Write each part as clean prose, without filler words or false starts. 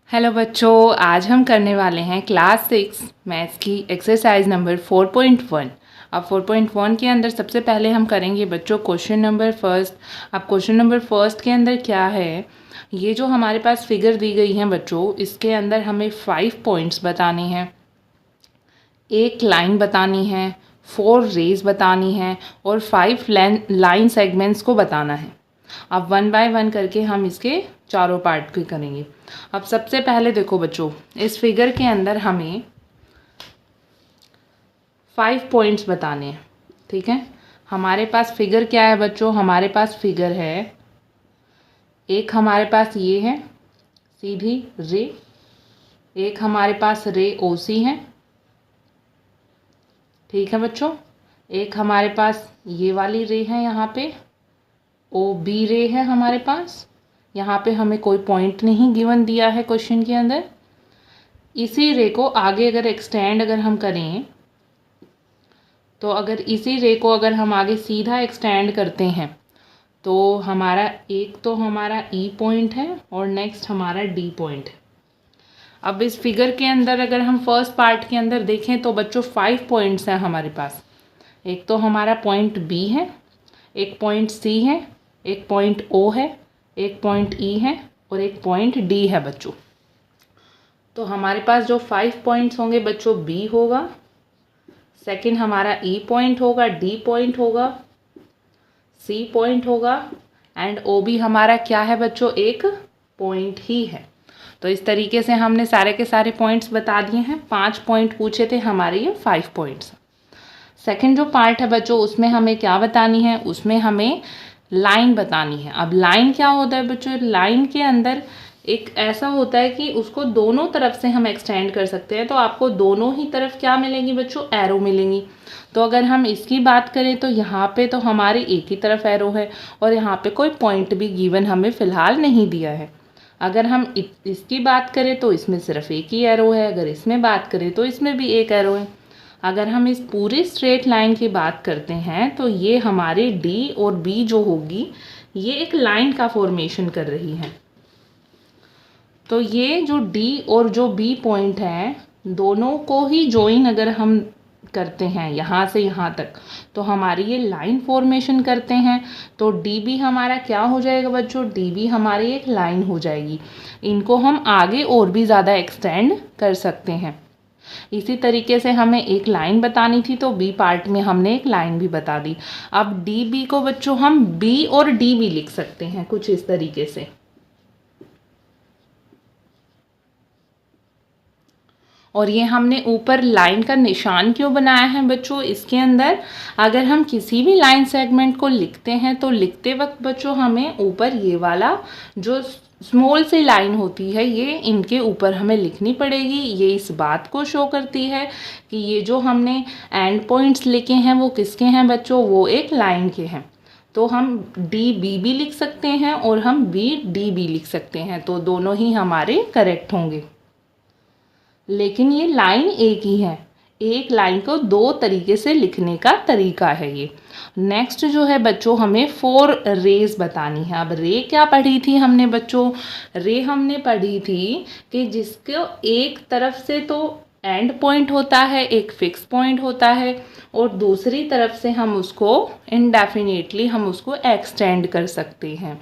Hello बच्चों, आज हम करने वाले हैं क्लास 6 मैथ्स की एक्सरसाइज नंबर 4.1। अब 4.1 के अंदर सबसे पहले हम करेंगे बच्चों क्वेश्चन नंबर फर्स्ट। अब क्वेश्चन नंबर फर्स्ट के अंदर क्या है, ये जो हमारे पास फिगर दी गई है बच्चों, इसके अंदर हमें 5 पॉइंट्स बताने हैं, एक लाइन बतानी है, 4 रेज बतानी है और 5 लाइन सेगमेंट्स को बताना है। अब 1 बाय 1 करके हम इसके चारों पार्ट भी करेंगे। अब सबसे पहले देखो बच्चों, इस फिगर के अंदर हमें 5 पॉइंट्स बताने हैं। ठीक है, हमारे पास फिगर क्या है बच्चों, हमारे पास फिगर है, एक हमारे पास ये है सीधी रे, एक हमारे पास रे ओसी है। ठीक है बच्चों, एक हमारे पास ये वाली रे है, यहाँ पे ओ बी रे है हमारे पास। यहाँ पे हमें कोई पॉइंट नहीं गिवन दिया है क्वेश्चन के अंदर। इसी रे को आगे अगर एक्सटेंड अगर हम करें, तो अगर इसी रे को अगर हम आगे सीधा एक्सटेंड करते हैं तो हमारा एक तो हमारा ई पॉइंट है और नेक्स्ट हमारा डी पॉइंट है। अब इस फिगर के अंदर अगर हम फर्स्ट पार्ट के अंदर देखें तो बच्चों 5 पॉइंट्स हैं हमारे पास। एक तो हमारा पॉइंट बी है, एक पॉइंट सी है, एक पॉइंट ओ है, एक पॉइंट ई है और एक पॉइंट डी है बच्चों। तो हमारे पास जो 5 पॉइंट्स होंगे बच्चों, बी होगा, सेकंड हमारा ई पॉइंट होगा, डी पॉइंट होगा, सी पॉइंट होगा एंड ओ भी हमारा क्या है बच्चों, एक पॉइंट ही है। तो इस तरीके से हमने सारे के सारे पॉइंट्स बता दिए हैं। 5 पॉइंट पूछे थे हमारे, ये 5 पॉइंट्स। सेकंड जो पार्ट है बच्चों, उसमें हमें क्या बतानी है, उसमें हमें लाइन बतानी है। अब लाइन क्या होता है बच्चों, लाइन के अंदर एक ऐसा होता है कि उसको दोनों तरफ से हम एक्सटेंड कर सकते हैं। तो आपको दोनों ही तरफ क्या मिलेंगी बच्चों, एरो मिलेंगी। तो अगर हम इसकी बात करें तो यहाँ पे तो हमारी एक ही तरफ एरो है और यहाँ पे कोई पॉइंट भी गिवन हमें फ़िलहाल नहीं दिया है। अगर हम इसकी बात करें तो इसमें सिर्फ एक ही एरो है, अगर इसमें बात करें तो इसमें भी एक एरो है। अगर हम इस पूरी स्ट्रेट लाइन की बात करते हैं तो ये हमारे डी और बी जो होगी, ये एक लाइन का फॉर्मेशन कर रही है। तो ये जो डी और जो बी पॉइंट है, दोनों को ही ज्वाइन अगर हम करते हैं यहाँ से यहाँ तक, तो हमारी ये लाइन फॉर्मेशन करते हैं। तो डी बी हमारा क्या हो जाएगा बच्चों, डी बी हमारी एक लाइन हो जाएगी। इनको हम आगे और भी ज़्यादा एक्सटेंड कर सकते हैं। इसी तरीके से हमें एक लाइन बतानी थी तो बी पार्ट में हमने एक लाइन भी बता दी। अब डी बी को बच्चों हम बी और डी भी लिख सकते हैं कुछ इस तरीके से। और ये हमने ऊपर लाइन का निशान क्यों बनाया है बच्चों, इसके अंदर अगर हम किसी भी लाइन सेगमेंट को लिखते हैं तो लिखते वक्त बच्चों हमें ऊपर ये वाला जो स्मॉल सी लाइन होती है, ये इनके ऊपर हमें लिखनी पड़ेगी। ये इस बात को शो करती है कि ये जो हमने एंड पॉइंट्स लिखे हैं वो किसके हैं बच्चों, वो एक लाइन के हैं। तो हम डी बी भी लिख सकते हैं और हम बी डी भी लिख सकते हैं, तो दोनों ही हमारे करेक्ट होंगे। लेकिन ये लाइन एक ही है, एक लाइन को दो तरीके से लिखने का तरीका है ये। नेक्स्ट जो है बच्चों, हमें 4 रेज बतानी है। अब रे क्या पढ़ी थी हमने बच्चों, रे हमने पढ़ी थी कि जिसको एक तरफ से तो एंड पॉइंट होता है, एक फिक्स पॉइंट होता है और दूसरी तरफ से हम उसको इनडेफिनेटली हम उसको एक्सटेंड कर सकते हैं।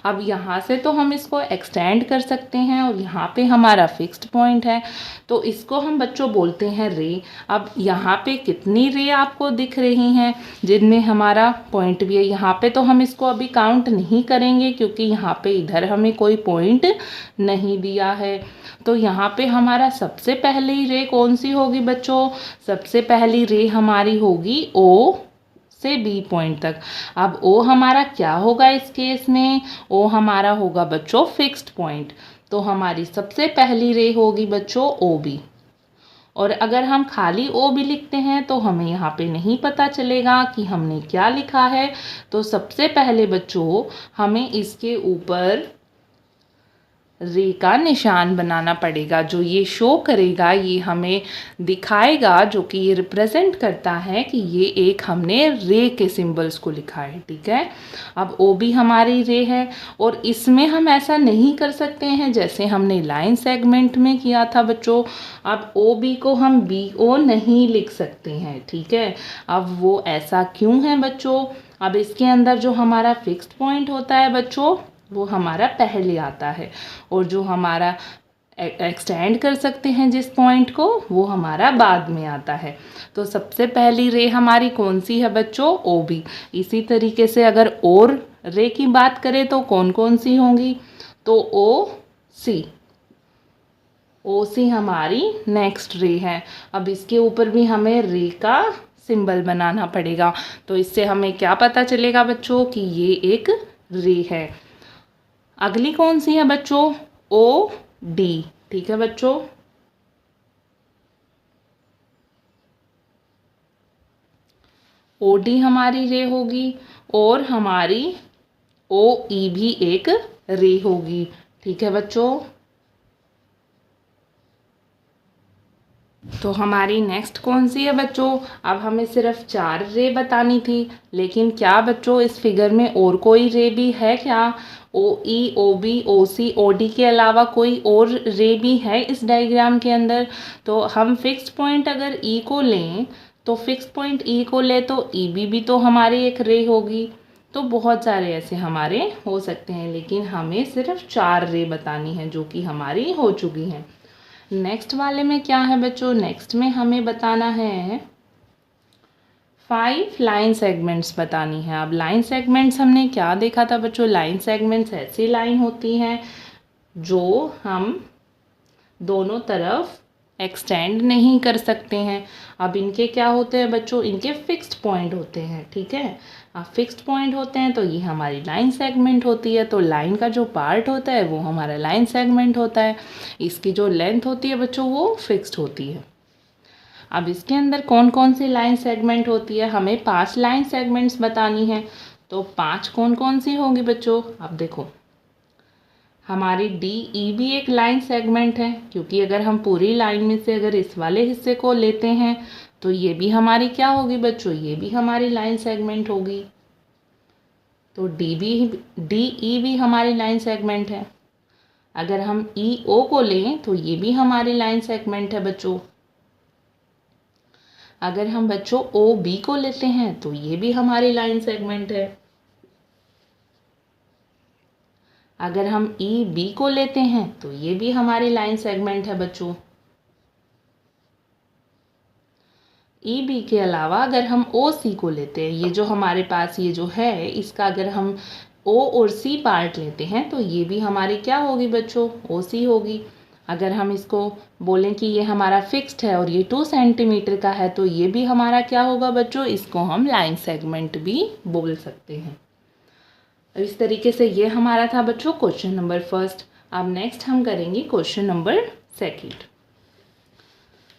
अब यहाँ से तो हम इसको एक्सटेंड कर सकते हैं और यहाँ पे हमारा फिक्स्ड पॉइंट है, तो इसको हम बच्चों बोलते हैं रे। अब यहाँ पे कितनी रे आपको दिख रही हैं जिनमें हमारा पॉइंट भी है, यहाँ पे तो हम इसको अभी काउंट नहीं करेंगे क्योंकि यहाँ पे इधर हमें कोई पॉइंट नहीं दिया है। तो यहाँ पे हमारा सबसे पहली रे कौन सी होगी बच्चों, सबसे पहली रे हमारी होगी ओ से बी पॉइंट तक। अब ओ हमारा क्या होगा इस केस में, ओ हमारा होगा बच्चों फिक्स्ड पॉइंट। तो हमारी सबसे पहली रे होगी बच्चों ओ बी। और अगर हम खाली ओ बी लिखते हैं तो हमें यहाँ पे नहीं पता चलेगा कि हमने क्या लिखा है। तो सबसे पहले बच्चों हमें इसके ऊपर रे का निशान बनाना पड़ेगा। जो ये शो करेगा, ये हमें दिखाएगा, जो कि ये रिप्रेजेंट करता है कि ये एक हमने रे के सिंबल्स को लिखा है। ठीक है, अब ओ भी हमारी रे है, और इसमें हम ऐसा नहीं कर सकते हैं जैसे हमने लाइन सेगमेंट में किया था बच्चों। अब ओ बी को हम बी ओ नहीं लिख सकते हैं। ठीक है, अब वो ऐसा क्यों है बच्चों? अब इसके अंदर जो हमारा फिक्स्ड पॉइंट होता है बच्चों, वो हमारा पहले आता है, और जो हमारा एक्सटेंड कर सकते हैं जिस पॉइंट को, वो हमारा बाद में आता है। तो सबसे पहली रे हमारी कौन सी है बच्चों? O B. इसी तरीके से अगर और रे की बात करें तो कौन कौन सी होंगी? तो ओ सी। ओ सी हमारी नेक्स्ट रे है। अब इसके ऊपर भी हमें रे का सिंबल बनाना पड़ेगा। तो इससे हमें क्या पता चलेगा बच्चों कि ये एक रे है। अगली कौन सी है बच्चों? O D. ठीक है बच्चों, ओ डी हमारी रे होगी, और हमारी ओ ई भी एक रे होगी। ठीक है बच्चों, तो हमारी नेक्स्ट कौन सी है बच्चों? अब हमें सिर्फ 4 रे बतानी थी, लेकिन क्या बच्चों इस फिगर में और कोई रे भी है क्या? ओ ई, ओ बी, ओ सी, ओ डी के अलावा कोई और रे भी है इस डायग्राम के अंदर? तो हम फिक्स्ड पॉइंट अगर ई को लें, तो फिक्स्ड पॉइंट ई को ले तो ई बी भी तो हमारी एक रे होगी। तो बहुत सारे ऐसे हमारे हो सकते हैं, लेकिन हमें सिर्फ 4 रे बतानी है जो कि हमारी हो चुकी हैं। नेक्स्ट वाले में क्या है बच्चों? नेक्स्ट में हमें बताना है 5 लाइन सेगमेंट्स बतानी है। अब लाइन सेगमेंट्स हमने क्या देखा था बच्चों? लाइन सेगमेंट्स ऐसी लाइन होती हैं जो हम दोनों तरफ एक्सटेंड नहीं कर सकते हैं। अब इनके क्या होते हैं बच्चों? इनके फिक्स्ड पॉइंट होते हैं। ठीक है, अब फिक्स्ड पॉइंट होते हैं तो ये हमारी लाइन सेगमेंट होती है। तो लाइन का जो पार्ट होता है वो हमारा लाइन सेगमेंट होता है। इसकी जो लेंथ होती है बच्चों वो फिक्स्ड होती है। अब इसके अंदर कौन कौन सी लाइन सेगमेंट होती है? हमें 5 लाइन सेगमेंट्स बतानी है। तो 5 कौन कौन सी होंगी बच्चों? अब देखो, हमारी डी ई भी एक लाइन सेगमेंट है, क्योंकि अगर हम पूरी लाइन में से अगर इस वाले हिस्से को लेते हैं तो ये भी हमारी क्या होगी बच्चों? ये भी हमारी लाइन सेगमेंट होगी। तो डी ई भी हमारी लाइन सेगमेंट है। अगर हम ई ओ को लें तो ये भी हमारी लाइन सेगमेंट है बच्चों। अगर हम बच्चों ओ बी को लेते हैं तो ये भी हमारी लाइन सेगमेंट है। अगर हम ई बी को लेते हैं तो ये भी हमारी लाइन सेगमेंट है बच्चों। ई बी के अलावा अगर हम ओ सी को लेते हैं, ये जो हमारे पास ये जो है, इसका अगर हम ओ और सी पार्ट लेते हैं तो ये भी हमारी क्या होगी बच्चों? ओ सी होगी। अगर हम इसको बोलें कि ये हमारा फिक्स्ड है और ये 2 सेंटीमीटर का है, तो ये भी हमारा क्या होगा बच्चों? इसको हम लाइन सेगमेंट भी बोल सकते हैं। इस तरीके से ये हमारा था बच्चों क्वेश्चन नंबर फर्स्ट। अब नेक्स्ट हम करेंगे क्वेश्चन नंबर सेकंड।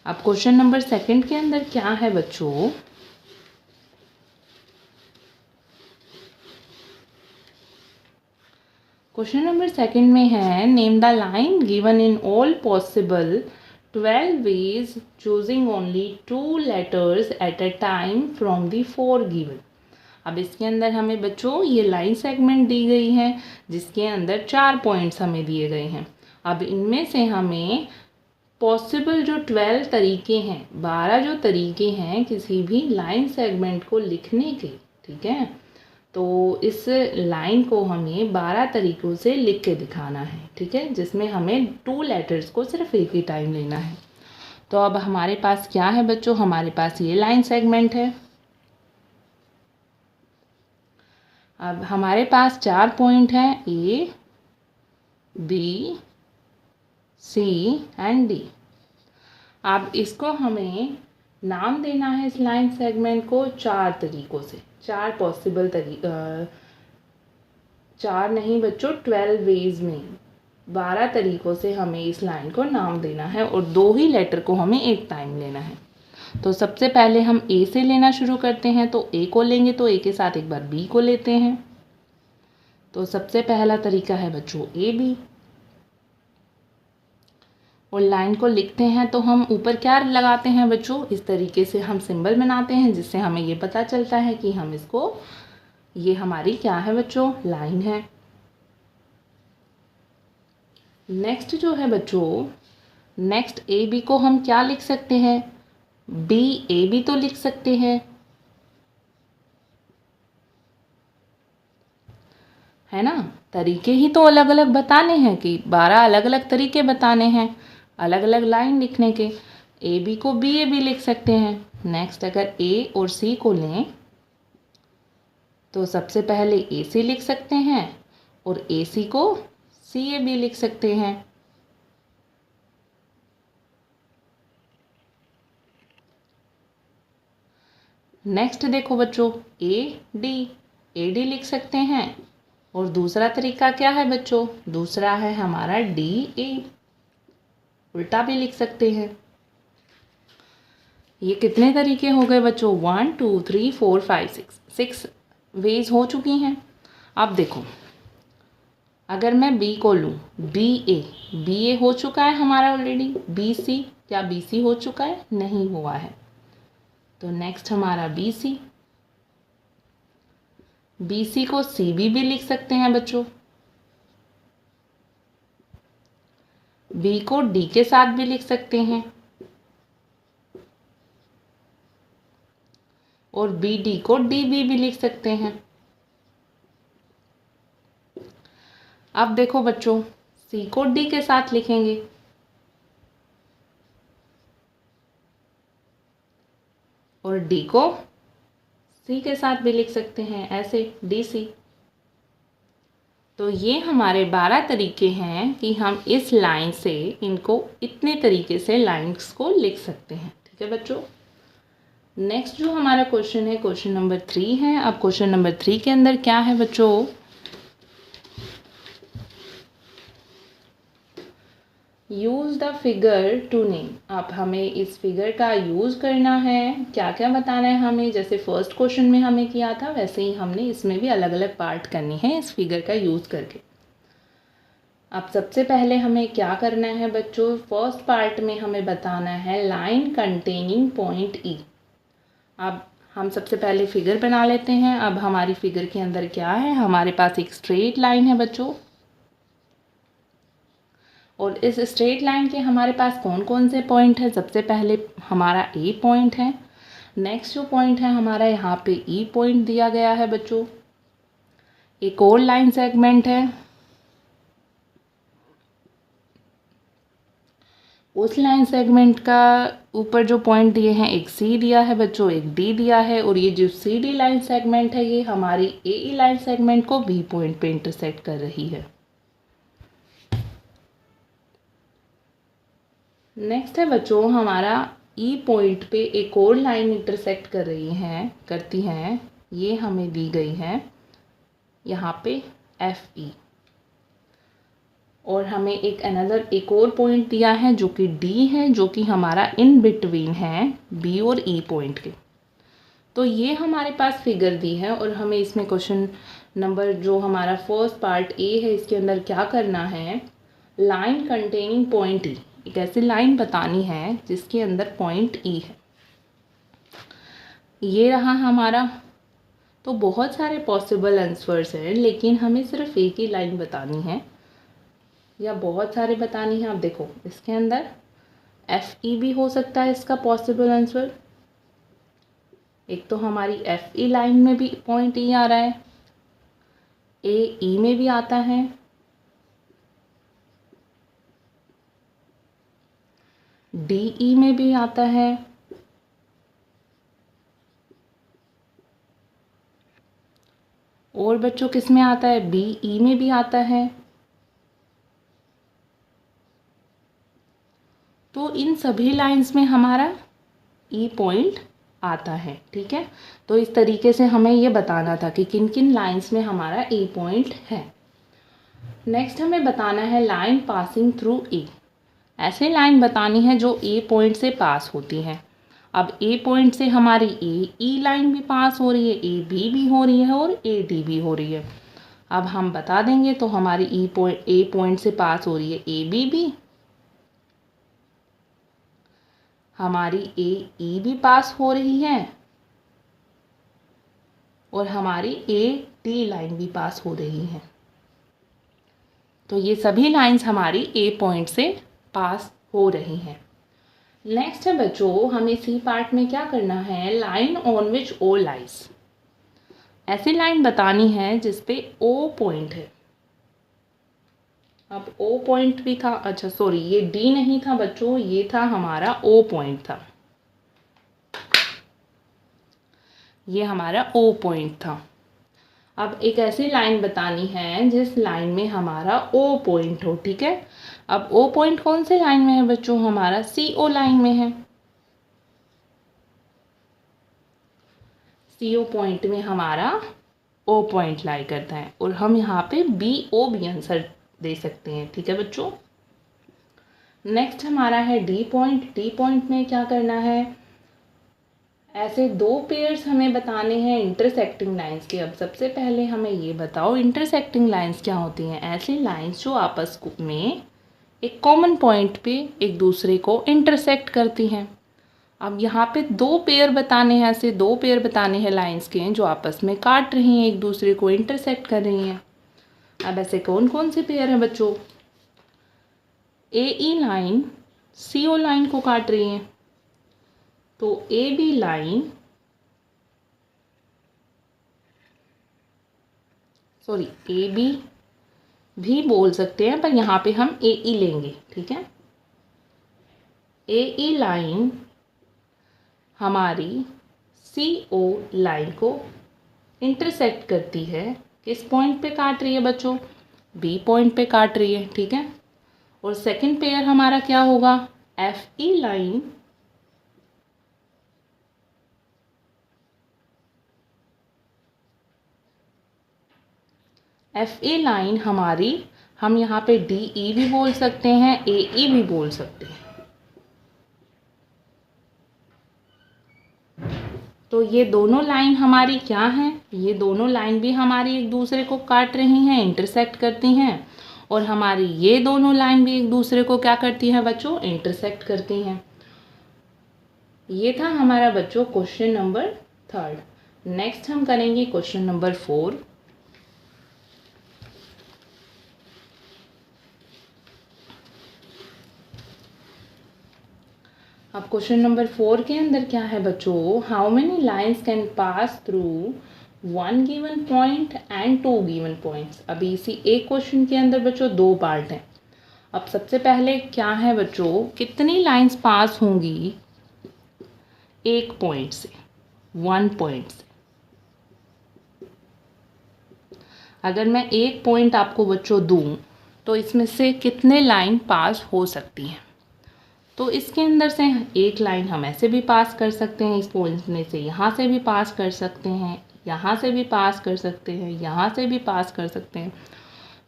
अब क्वेश्चन नंबर सेकंड के अंदर क्या है बच्चों? क्वेश्चन नंबर सेकंड में है, name the line given in all possible 12 ways choosing only 2 letters at a time from the 4 given। अब इसके अंदर हमें बच्चों ये लाइन सेगमेंट दी गई है, जिसके अंदर 4 पॉइंट्स हमें दिए गए हैं। अब इनमें से हमें पॉसिबल जो 12 तरीके हैं, 12 जो तरीके हैं किसी भी लाइन सेगमेंट को लिखने के, ठीक है, तो इस लाइन को हमें 12 तरीक़ों से लिख के दिखाना है। ठीक है, जिसमें हमें 2 लेटर्स को सिर्फ एक ही टाइम लेना है। तो अब हमारे पास क्या है बच्चों? हमारे पास ये लाइन सेगमेंट है। अब हमारे पास 4 पॉइंट हैं, A B C and D. अब इसको हमें नाम देना है इस लाइन सेगमेंट को 4 तरीक़ों से, 4 पॉसिबल तरीक़ा, 4 नहीं बच्चों 12 वेज में 12 तरीक़ों से हमें इस लाइन को नाम देना है, और 2 ही लेटर को हमें एक टाइम लेना है। तो सबसे पहले हम ए से लेना शुरू करते हैं। तो ए को लेंगे तो ए के साथ एक बार बी को लेते हैं। तो सबसे पहला तरीका है बच्चों ए बी। और लाइन को लिखते हैं तो हम ऊपर क्या लगाते हैं बच्चों, इस तरीके से हम सिंबल बनाते हैं जिससे हमें ये पता चलता है कि हम इसको, ये हमारी क्या है बच्चों, लाइन है। नेक्स्ट जो है बच्चों, नेक्स्ट ए बी को हम क्या लिख सकते हैं, बी ए बी तो लिख सकते हैं, है ना। तरीके ही तो अलग अलग बताने हैं कि 12 अलग अलग तरीके बताने हैं अलग अलग लाइन लिखने के। ए बी को बी ए बी लिख सकते हैं। नेक्स्ट अगर ए और सी को लें तो सबसे पहले ए सी लिख सकते हैं और ए सी को सी ए बी लिख सकते हैं। नेक्स्ट देखो बच्चों, ए डी लिख सकते हैं। और दूसरा तरीका क्या है बच्चों, दूसरा है हमारा डी ए, उल्टा भी लिख सकते हैं। ये कितने तरीके हो गए बच्चों, 1 2 3 4 5 6 वेज हो चुकी हैं। अब देखो, अगर मैं बी को लूँ, बी ए हो चुका है हमारा ऑलरेडी। बी सी, क्या बी सी हो चुका है, नहीं हुआ है। तो नेक्स्ट हमारा बी सी को सी बी भी लिख सकते हैं बच्चों। बी को डी के साथ भी लिख सकते हैं और बी डी को डी बी भी लिख सकते हैं। अब देखो बच्चों, सी को डी के साथ लिखेंगे और डी को सी के साथ भी लिख सकते हैं, ऐसे डी सी। तो ये हमारे 12 तरीके हैं कि हम इस लाइन से इनको इतने तरीके से लाइंस को लिख सकते हैं। ठीक है बच्चों। नेक्स्ट जो हमारा क्वेश्चन है, क्वेश्चन नंबर 3 है। अब क्वेश्चन नंबर 3 के अंदर क्या है बच्चों, use the figure to name. अब हमें इस फिगर का यूज़ करना है, क्या क्या बताना है हमें। जैसे फर्स्ट क्वेश्चन में हमें किया था वैसे ही हमने इसमें भी अलग अलग पार्ट करनी है इस फिगर का यूज़ करके। अब सबसे पहले हमें क्या करना है बच्चों, फर्स्ट पार्ट में हमें बताना है लाइन कंटेनिंग पॉइंट ई। अब हम सबसे पहले फिगर बना लेते हैं। अब हमारी फिगर के अंदर क्या है, हमारे पास एक स्ट्रेट लाइन है बच्चों और इस स्ट्रेट लाइन के हमारे पास कौन कौन से पॉइंट है। सबसे पहले हमारा ए पॉइंट है। नेक्स्ट जो पॉइंट है हमारा, यहाँ पे ई पॉइंट दिया गया है बच्चों। एक और लाइन सेगमेंट है, उस लाइन सेगमेंट का ऊपर जो पॉइंट दिए हैं, एक सी दिया है बच्चों, एक डी दिया है। और ये जो सी डी लाइन सेगमेंट है ये हमारी ए ई लाइन सेगमेंट को बी पॉइंट पे इंटरसेक्ट कर रही है। नेक्स्ट है बच्चों हमारा ई पॉइंट पे एक और लाइन इंटरसेक्ट करती हैं, ये हमें दी गई है यहाँ पे एफ ई। और हमें एक और पॉइंट दिया है जो कि डी है, जो कि हमारा इन बिटवीन है बी और ई पॉइंट के। तो ये हमारे पास फिगर दी है और हमें इसमें क्वेश्चन नंबर जो हमारा फर्स्ट पार्ट ए है इसके अंदर क्या करना है, लाइन कंटेनिंग पॉइंट ई, एक ऐसी लाइन बतानी है जिसके अंदर पॉइंट ई है। ये रहा हमारा। तो बहुत सारे पॉसिबल आंसर्स हैं लेकिन हमें सिर्फ एक ही लाइन बतानी है या बहुत सारे बतानी है। आप देखो इसके अंदर एफ ई भी हो सकता है इसका पॉसिबल आंसर। एक तो हमारी एफ ई लाइन में भी पॉइंट ई आ रहा है, ए ई में भी आता है, डी ई में भी आता है, और बच्चों किस में आता है, बी ई में भी आता है। तो इन सभी लाइंस में हमारा ई पॉइंट आता है। ठीक है, तो इस तरीके से हमें ये बताना था कि किन किन लाइंस में हमारा ई पॉइंट है। नेक्स्ट हमें बताना है लाइन पासिंग थ्रू ई। ऐसे लाइन बतानी है जो ए पॉइंट से पास होती है। अब ए पॉइंट से हमारी ए ई लाइन भी पास हो रही है, ए बी भी हो रही है और ए डी भी हो रही है। अब हम बता देंगे तो हमारी ए पॉइंट से पास हो रही है ए बी भी हमारी ए ई भी पास हो रही है और हमारी ए डी लाइन भी पास हो रही है। तो ये सभी लाइंस हमारी ए पॉइंट से पास हो रही हैं। नेक्स्ट है बच्चों, हमें सी पार्ट में क्या करना है, line on which O lies. ऐसी लाइन बतानी है जिसपे ओ पॉइंट है। अब ओ पॉइंट भी था, अच्छा सॉरी ये डी नहीं था बच्चों, ये था हमारा ओ पॉइंट था, ये हमारा ओ पॉइंट था। अब एक ऐसी लाइन बतानी है जिस लाइन में हमारा ओ पॉइंट हो, ठीक है। अब ओ पॉइंट कौन से लाइन में है बच्चों, हमारा सी ओ लाइन में है। सी ओ पॉइंट में हमारा ओ पॉइंट लाई करता है और हम यहाँ पे बी ओ भी आंसर दे सकते हैं, ठीक है बच्चों। नेक्स्ट हमारा है डी पॉइंट। डी पॉइंट में क्या करना है, ऐसे दो पेयर्स हमें बताने हैं इंटरसेक्टिंग लाइंस के। अब सबसे पहले हमें ये बताओ इंटरसेक्टिंग लाइंस क्या होती हैं। ऐसी लाइंस जो आपस में एक कॉमन पॉइंट पे एक दूसरे को इंटरसेक्ट करती हैं। अब यहाँ पे दो पेयर बताने हैं, ऐसे दो पेयर बताने हैं लाइंस के जो आपस में काट रही हैं, एक दूसरे को इंटरसेक्ट कर रही हैं। अब ऐसे कौन कौन से पेयर हैं बच्चों, ए ई लाइन सी ओ लाइन को काट रही हैं, तो A B line sorry A B भी बोल सकते हैं पर यहाँ पे हम ए ई लेंगे, ठीक है। ए ई लाइन हमारी सी ओ लाइन को इंटरसेक्ट करती है, किस पॉइंट पे काट रही है बच्चों, बी पॉइंट पे काट रही है, ठीक है। और सेकंड पेयर हमारा क्या होगा, F E line F A line हमारी, हम यहाँ पे डी ई भी बोल सकते हैं, ए ई भी बोल सकते हैं। तो ये दोनों लाइन हमारी क्या हैं, ये दोनों लाइन भी हमारी एक दूसरे को काट रही हैं, इंटरसेक्ट करती हैं, और हमारी ये दोनों लाइन भी एक दूसरे को क्या करती हैं बच्चों, इंटरसेक्ट करती हैं। ये था हमारा बच्चों क्वेश्चन नंबर 3। नेक्स्ट हम करेंगे क्वेश्चन नंबर 4। अब क्वेश्चन नंबर 4 के अंदर क्या है बच्चों, how many lines can pass through one given point and two given points. अभी इसी एक क्वेश्चन के अंदर बच्चों दो पार्ट हैं। अब सबसे पहले क्या है बच्चों, कितनी लाइन्स पास होंगी एक पॉइंट से, वन पॉइंट से। अगर मैं एक पॉइंट आपको बच्चों दूं तो इसमें से कितने लाइन पास हो सकती हैं। तो इसके अंदर से एक लाइन हम ऐसे भी पास कर सकते हैं, इस पॉइंट में से यहाँ से भी पास कर सकते हैं, यहाँ से भी पास कर सकते हैं, यहाँ से भी पास कर सकते हैं।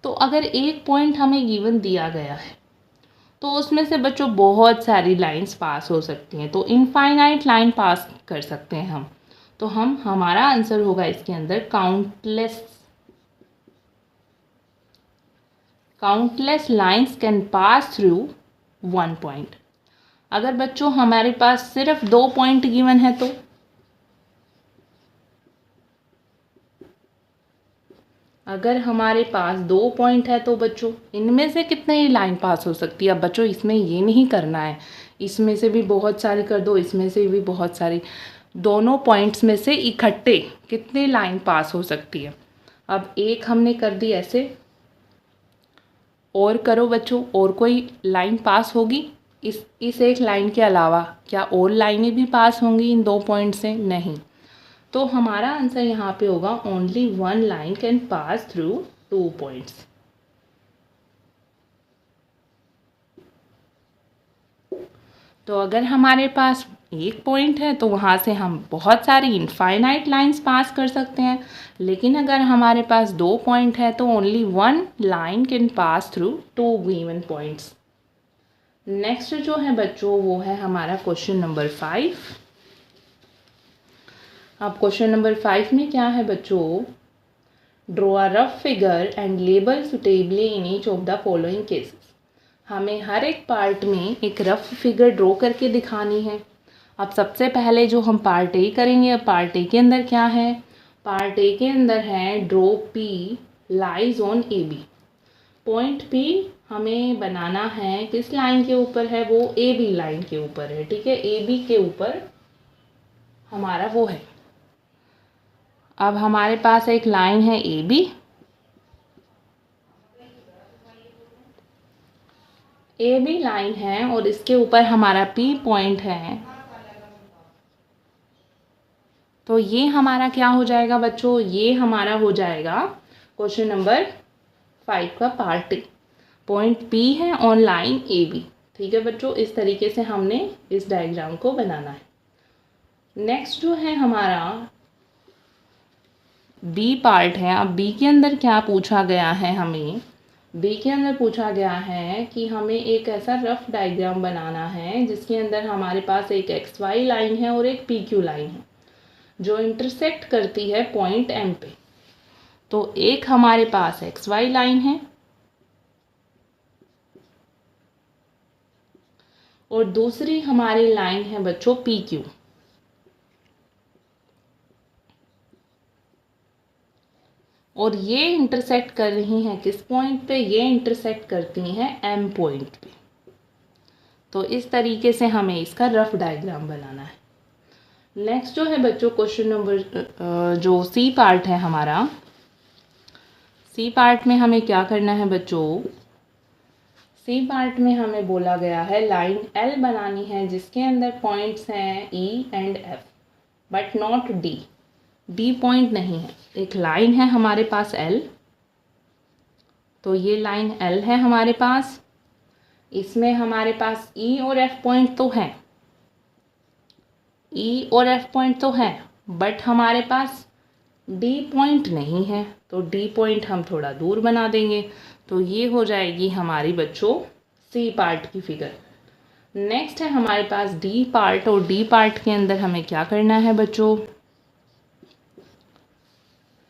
तो अगर एक पॉइंट हमें गिवन दिया गया है तो उसमें से बच्चों बहुत सारी लाइंस पास हो सकती हैं, तो इनफाइनाइट लाइन पास कर सकते हैं हम। तो हमारा आंसर होगा इसके अंदर countless lines can pass through one point. अगर बच्चों हमारे पास सिर्फ 2 पॉइंट गिवन है तो अगर हमारे पास 2 पॉइंट है तो बच्चों इनमें से कितने ही लाइन पास हो सकती है। अब बच्चों इसमें ये नहीं करना है, इसमें से भी बहुत सारी कर दो, इसमें से भी बहुत सारी, दोनों पॉइंट्स में से इकट्ठे कितने लाइन पास हो सकती है। अब एक हमने कर दी ऐसे, और करो बच्चों, और कोई लाइन पास होगी इस एक लाइन के अलावा, क्या और लाइनें भी पास होंगी इन 2 पॉइंट से, नहीं। तो हमारा आंसर यहाँ पे होगा only one line can pass through 2 points. तो अगर हमारे पास एक पॉइंट है तो वहाँ से हम बहुत सारी इनफाइनाइट लाइंस पास कर सकते हैं, लेकिन अगर हमारे पास 2 पॉइंट है तो only one line can pass through 2 given points. Next जो है बच्चों वो है हमारा क्वेश्चन नंबर 5। अब क्वेश्चन नंबर 5 में क्या है बच्चों, draw a rough figure and label suitably in each of the following cases. हमें हर एक पार्ट में एक रफ फिगर ड्रॉ करके दिखानी है। अब सबसे पहले जो हम पार्ट ए करेंगे, अब पार्ट ए के अंदर क्या है, पार्ट ए के अंदर है draw P lies on A B. Point P हमें बनाना है, किस लाइन के ऊपर है, वो ए बी लाइन के ऊपर है, ठीक है, ए बी के ऊपर हमारा वो है। अब हमारे पास एक लाइन है A B, A B line है और इसके ऊपर हमारा पी पॉइंट है। तो ये हमारा क्या हो जाएगा बच्चों, ये हमारा हो जाएगा क्वेश्चन नंबर 5 का पार्ट ए। पॉइंट पी है ऑन लाइन ए बी, ठीक है बच्चों। इस तरीके से हमने इस डायग्राम को बनाना है। नेक्स्ट जो है हमारा बी पार्ट है। अब बी के अंदर क्या पूछा गया है, हमें बी के अंदर पूछा गया है कि हमें एक ऐसा रफ डायग्राम बनाना है जिसके अंदर हमारे पास एक एक्स वाई लाइन है और एक पी क्यू लाइन है जो इंटरसेक्ट करती है पॉइंट एम पे। तो एक हमारे पास एक्स वाई लाइन है और दूसरी हमारी लाइन है बच्चों पी क्यू। और ये इंटरसेक्ट कर रही हैं किस पॉइंट पे, ये इंटरसेक्ट करती हैं एम पॉइंट पे। तो इस तरीके से हमें इसका रफ डायग्राम बनाना है। नेक्स्ट जो है बच्चों क्वेश्चन नंबर जो सी पार्ट है हमारा, सी पार्ट में हमें क्या करना है बच्चों, सी पार्ट में हमें बोला गया है लाइन एल बनानी है जिसके अंदर पॉइंट्स हैं E and F but not D. D point नहीं है। एक लाइन है हमारे पास एल, तो ये लाइन एल है हमारे पास, इसमें हमारे पास ई और एफ पॉइंट तो हैं, ई और एफ पॉइंट तो हैं, बट हमारे पास डी पॉइंट नहीं है। तो डी पॉइंट हम थोड़ा दूर बना देंगे। तो ये हो जाएगी हमारी बच्चों सी पार्ट की फिगर। नेक्स्ट है हमारे पास डी पार्ट, और डी पार्ट के अंदर हमें क्या करना है बच्चों,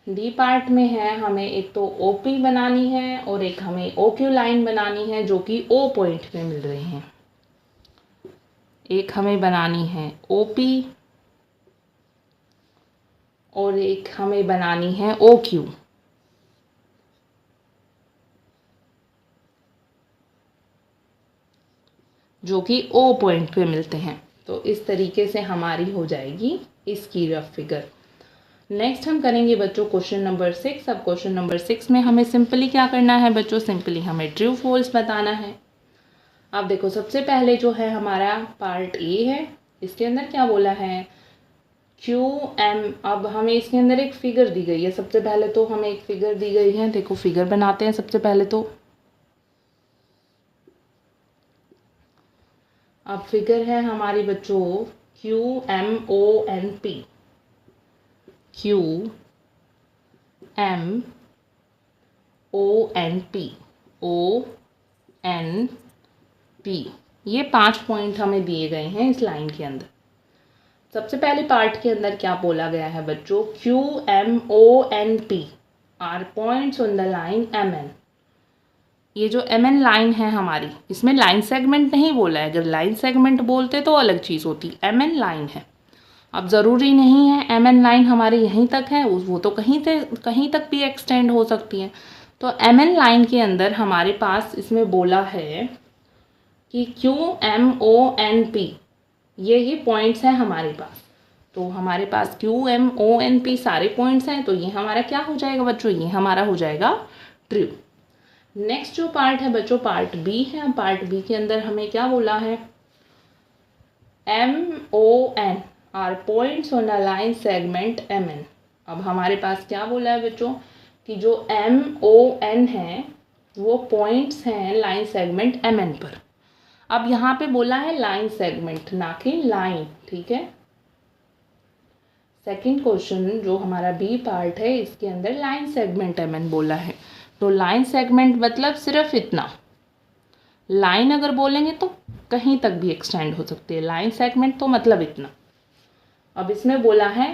डी पार्ट में है हमें एक तो ओ पी बनानी है और एक हमें ओ क्यू लाइन बनानी है जो कि ओ पॉइंट पे मिल रही हैं। एक हमें बनानी है ओ पी और एक हमें बनानी है ओ क्यू। जो कि ओ पॉइंट पे मिलते हैं। तो इस तरीके से हमारी हो जाएगी इसकी रफ फिगर। नेक्स्ट हम करेंगे बच्चों क्वेश्चन नंबर 6। अब क्वेश्चन नंबर 6 में हमें सिंपली क्या करना है बच्चों, सिंपली हमें ट्रू फॉल्स बताना है। अब देखो सबसे पहले जो है हमारा पार्ट ए है, इसके अंदर क्या बोला है क्यू एम। अब हमें इसके अंदर एक फिगर दी गई है। सबसे पहले तो हमें एक फिगर दी गई है, देखो फिगर बनाते हैं सबसे पहले तो। अब फिगर है हमारी बच्चों Q M O N P, Q M O N P, O N P, ये 5 पॉइंट हमें दिए गए हैं इस लाइन के अंदर। सबसे पहले पार्ट के अंदर क्या बोला गया है बच्चों, Q M O N P are points on the line M N. ये जो एम एन लाइन है हमारी, इसमें लाइन सेगमेंट नहीं बोला है। अगर लाइन सेगमेंट बोलते तो अलग चीज़ होती। एम एन लाइन है। अब ज़रूरी नहीं है एम एन लाइन हमारी यहीं तक है, वो तो कहीं तक भी एक्सटेंड हो सकती है। तो एम एन लाइन के अंदर हमारे पास इसमें बोला है कि Q M O N P, ये पॉइंट्स हैं हमारे पास। तो हमारे पास Q M O N P सारे पॉइंट्स हैं, तो ये हमारा क्या हो जाएगा बच्चों, ये हमारा हो जाएगा ट्रू। नेक्स्ट जो पार्ट है बच्चों पार्ट बी है। पार्ट बी के अंदर हमें क्या बोला है, M O N are points on a line segment M N. अब हमारे पास क्या बोला है बच्चों कि जो एम ओ एन है वो पॉइंट्स हैं लाइन सेगमेंट एम एन पर। अब यहाँ पे बोला है लाइन सेगमेंट, ना कि लाइन, ठीक है। सेकंड क्वेश्चन जो हमारा बी पार्ट है इसके अंदर लाइन सेगमेंट एम एन बोला है। तो लाइन सेगमेंट मतलब सिर्फ इतना। लाइन अगर बोलेंगे तो कहीं तक भी एक्सटेंड हो सकती है, लाइन सेगमेंट तो मतलब इतना। अब इसमें बोला है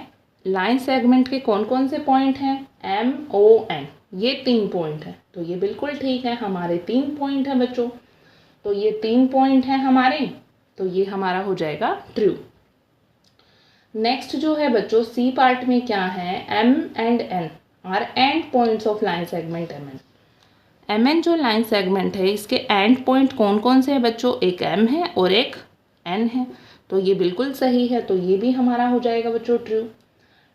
लाइन सेगमेंट के कौन कौन से पॉइंट हैं, एम ओ एन, ये 3 पॉइंट है। तो ये बिल्कुल ठीक है, हमारे 3 पॉइंट है बच्चों। तो ये 3 पॉइंट हैं हमारे, तो ये हमारा हो जाएगा ट्रू। नेक्स्ट जो है बच्चों सी पार्ट में क्या है, M and N are end points of line segment M N. M N जो लाइन सेगमेंट है इसके एंड पॉइंट कौन कौन से हैं बच्चों, एक एम है और एक एन है, तो ये बिल्कुल सही है, तो ये भी हमारा हो जाएगा बच्चों ट्रू।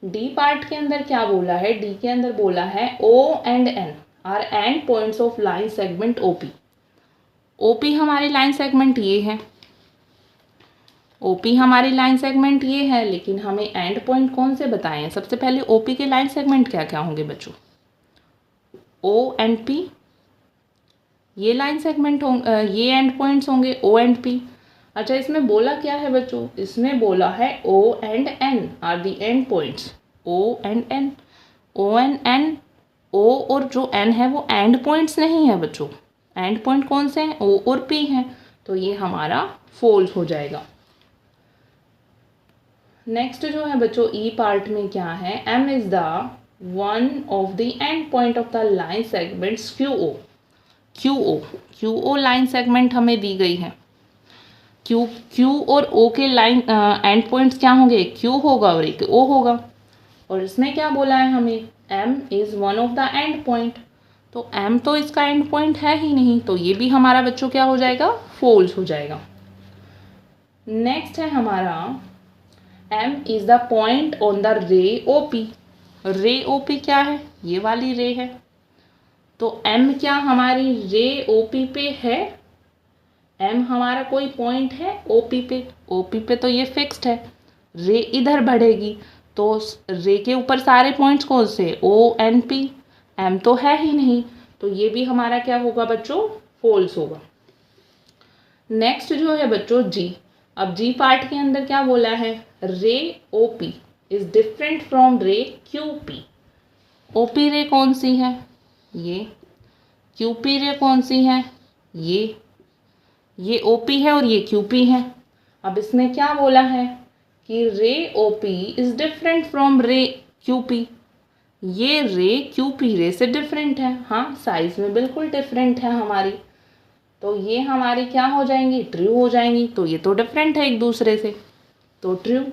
डी पार्ट के अंदर क्या बोला है, डी के अंदर बोला है O and N are end points of line segment OP. OP हमारी लाइन सेगमेंट ये है, ओपी हमारी लाइन सेगमेंट ये है, लेकिन हमें एंड पॉइंट कौन से बताए हैं। सबसे पहले ओपी के लाइन सेगमेंट क्या क्या होंगे बच्चों, ओ एंड पी, ये लाइन सेगमेंट होंगे, ये एंड पॉइंट्स होंगे ओ एंड पी। अच्छा इसमें बोला क्या है बच्चों, इसमें बोला है O and N are the end points, O and N, O and N, O और जो एन है वो एंड पॉइंट्स नहीं है बच्चों, एंड पॉइंट कौन से हैं, ओ और पी हैं, तो ये हमारा फॉल्स हो जाएगा। नेक्स्ट जो है बच्चों ई पार्ट में क्या है, M is the one of the end point of the line segments Q O. Q O, Q O line segment हमें दी गई है, क्यू और ओ के लाइन एंड पॉइंट्स क्या होंगे, क्यू होगा और एक ओ होगा, और इसमें क्या बोला है हमें, M is one of the end point, तो एम तो इसका एंड पॉइंट है ही नहीं, तो ये भी हमारा बच्चों क्या हो जाएगा, फॉल्स हो जाएगा। नेक्स्ट है हमारा M is the point on the रे OP। रे OP क्या है, ये वाली रे है, तो M क्या हमारी रे OP पे है, M हमारा कोई पॉइंट है OP पे, OP पे तो ये फिक्स्ड है, रे इधर बढ़ेगी तो रे के ऊपर सारे पॉइंट्स कौन से, O N P, M तो है ही नहीं, तो ये भी हमारा क्या होगा बच्चों, फॉल्स होगा। नेक्स्ट जो है बच्चों जी, अब जी पार्ट के अंदर क्या बोला है, रे OP इज डिफरेंट फ्रॉम रे QP। OP रे कौन सी है, ये, QP रे कौन सी है, ये OP है और ये QP है। अब इसमें क्या बोला है कि रे OP इज डिफरेंट फ्रॉम रे QP, ये रे QP रे से डिफरेंट है, हाँ साइज में बिल्कुल डिफरेंट है हमारी, तो ये हमारी क्या हो जाएंगी, ट्रू हो जाएंगी, तो ये तो डिफरेंट है एक दूसरे से, तो ट्रू।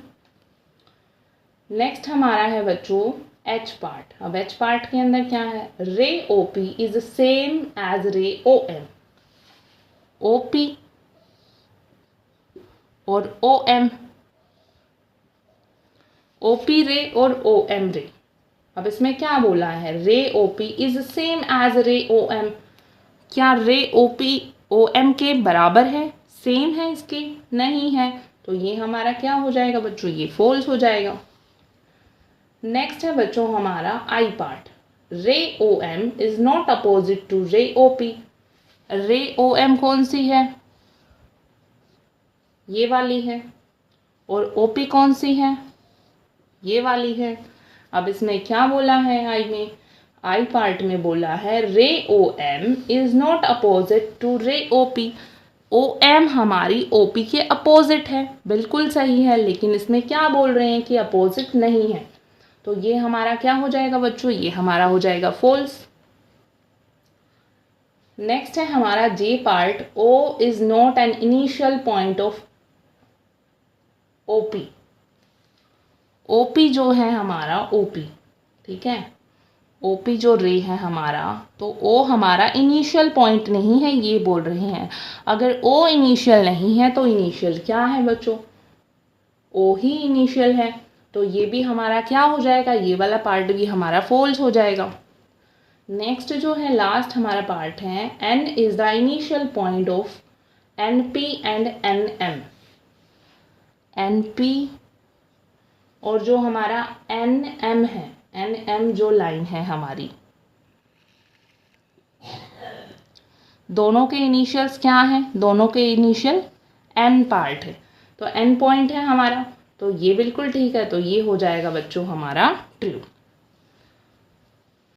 नेक्स्ट हमारा है बच्चों एच पार्ट। अब एच पार्ट के अंदर क्या है, रे OP इज सेम एज रे OM। OP और OM, OP रे और OM रे, अब इसमें क्या बोला है, रे OP इज सेम एज रे OM, क्या रे OP OM के बराबर है, सेम है इसके, नहीं है, तो ये हमारा क्या हो जाएगा बच्चों, ये फॉल्स हो जाएगा। नेक्स्ट है बच्चों हमारा I part, ray OM is not opposite to ray OP। रे OM कौन सी है, ये वाली है, और OP कौन सी है, ये वाली है। अब इसमें क्या बोला है आई में, आई पार्ट में बोला है ray OM is not opposite to ray OP। OM हमारी OP के अपोजिट है, बिल्कुल सही है, लेकिन इसमें क्या बोल रहे हैं कि अपोजिट नहीं है, तो ये हमारा क्या हो जाएगा बच्चों, ये हमारा हो जाएगा फॉल्स। नेक्स्ट है हमारा J part, O is not an initial point of OP। OP जो है हमारा OP, ठीक है, OP जो रे है हमारा, तो O हमारा इनिशियल पॉइंट नहीं है, ये बोल रहे हैं। अगर O इनिशियल नहीं है तो इनिशियल क्या है बच्चों, O ही इनिशियल है, तो ये भी हमारा क्या हो जाएगा, ये वाला पार्ट भी हमारा फॉल्स हो जाएगा। नेक्स्ट जो है लास्ट हमारा पार्ट है, N is the initial point of NP and NM। NP और जो हमारा NM है, NM जो लाइन है हमारी, दोनों के इनिशियल्स क्या हैं, दोनों के इनिशियल N पार्ट है, तो N पॉइंट है हमारा, तो ये बिल्कुल ठीक है, तो ये हो जाएगा बच्चों हमारा ट्रू।